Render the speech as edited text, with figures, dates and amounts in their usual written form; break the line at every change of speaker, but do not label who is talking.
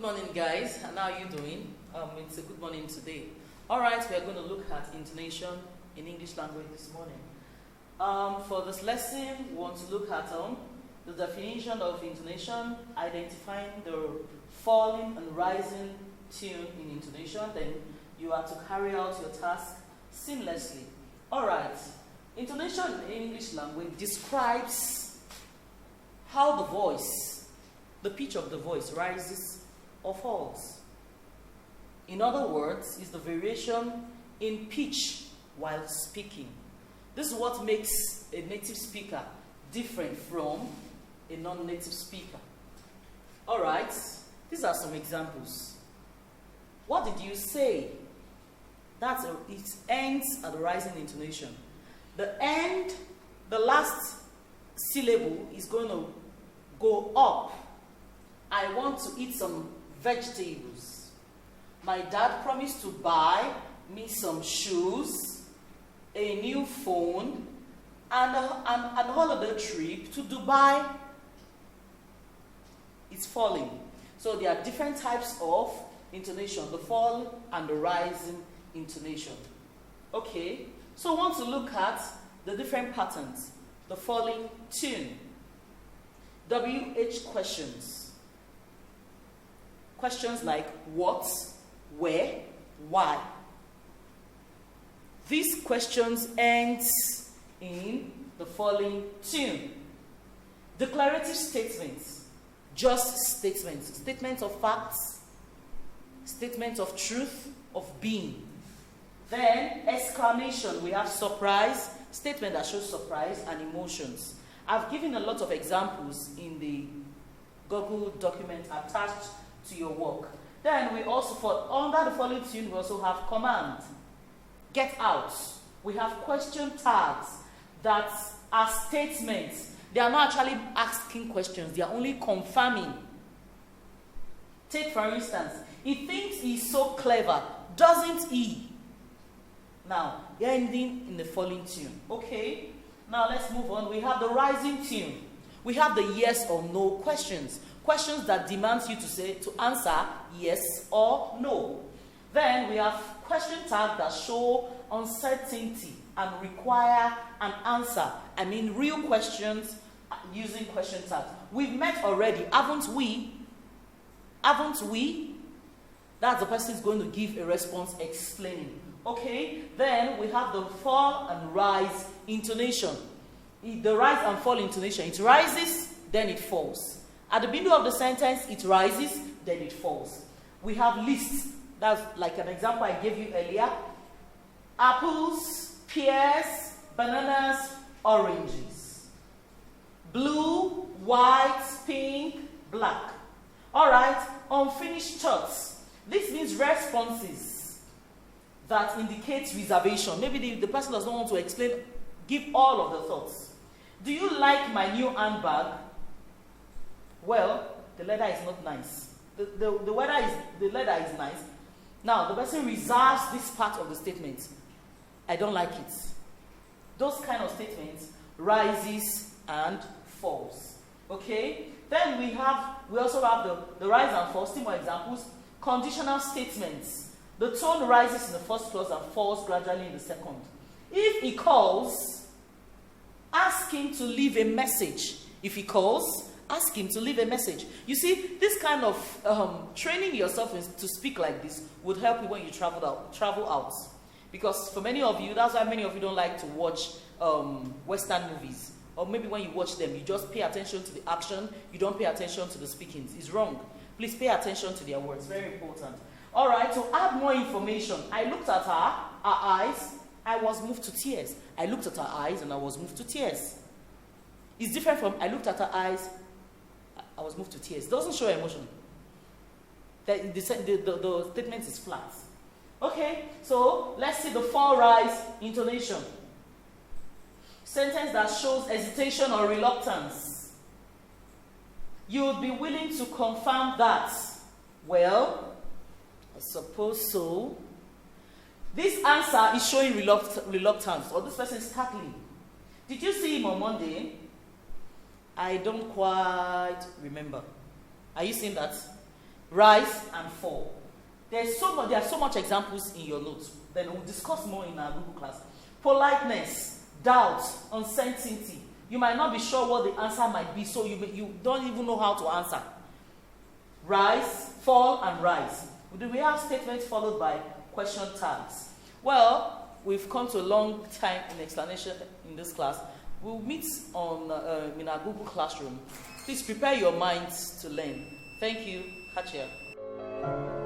morning, guys, and how are you doing? It's a good morning today. Alright, we are going to look at intonation in English language this morning. For this lesson, we want to look at the definition of intonation, identifying the falling and rising tune in intonation. Then you are to carry out your task seamlessly. Alright, intonation in English language describes how the voice, the pitch of the voice rises or falls. In other words, is the variation in pitch while speaking. This is what makes a native speaker different from a non-native speaker. Alright, these are some examples. What did you say? It ends at the rising intonation. The last syllable is going to go up. I want to eat some vegetables. My dad promised to buy me some shoes, a new phone, and a holiday trip to Dubai. It's falling. So there are different types of intonation, the fall and the rising intonation. Okay, so I want to look at the different patterns. The falling tune. WH questions. Questions like what, where, why. These questions end in the falling tune. Declarative statements. Just statements. Statements of facts. Statements of truth, of being. Then exclamation. We have surprise. Statement that shows surprise and emotions. I've given a lot of examples in the Google document attached to your work. Then we also, under the following tune, we also have command. Get out. We have question tags that are statements. They are not actually asking questions. They are only confirming. Take for instance, he thinks he's so clever, doesn't he? Now, ending in the falling tune. Okay, now let's move on. We have the rising tune. We have the yes or no questions. Questions that demand you to answer yes or no. Then we have question tags that show uncertainty and require an answer. I mean real questions using question tags. We've met already, haven't we? Haven't we? That's the person who's going to give a response explaining. Okay, then we have the fall and rise intonation. The rise and fall intonation. It rises, then it falls. At the middle of the sentence, it rises, then it falls. We have lists. That's like an example I gave you earlier. Apples, pears, bananas, oranges. Blue, white, pink, black. Alright, unfinished thoughts. This means responses that indicate reservation. Maybe the person does not want to explain, give all of the thoughts. Do you like my new handbag? Well, the leather is not nice. The leather is nice. Now, the person reserves this part of the statement. I don't like it. Those kind of statements rises and falls. Okay? Then we also have the rise and fall. Still more examples. Conditional statements. The tone rises in the first clause and falls gradually in the second. If he calls, ask him to leave a message. If he calls, ask him to leave a message. You see, this kind of training yourself to speak like this would help you when you travel out. Because for many of you, that's why many of you don't like to watch Western movies. Or maybe when you watch them, you just pay attention to the action, you don't pay attention to the speakings. It's wrong. Please pay attention to their words. Very important. Alright, to add more information, I looked at her eyes, I was moved to tears. I looked at her eyes and I was moved to tears. It's different from I looked at her eyes, I was moved to tears. It doesn't show emotion. The statement is flat. Okay, so let's see the fall rise intonation. Sentence that shows hesitation or reluctance. You would be willing to confirm that. Well, I suppose so. This answer is showing reluctance, or this person is tackling. Did you see him on Monday? I don't quite remember. Are you seeing that? rise and fall. There are so much examples in your notes. Then we'll discuss more in our Google class. Politeness, doubt, uncertainty. You might not be sure what the answer might be, so you don't even know how to answer. Rise, fall, and rise. Do we have statements followed by question tags? Well, we've come to a long time in explanation in this class. We'll meet on in our Google Classroom. Please prepare your minds to learn. Thank you. Catch you.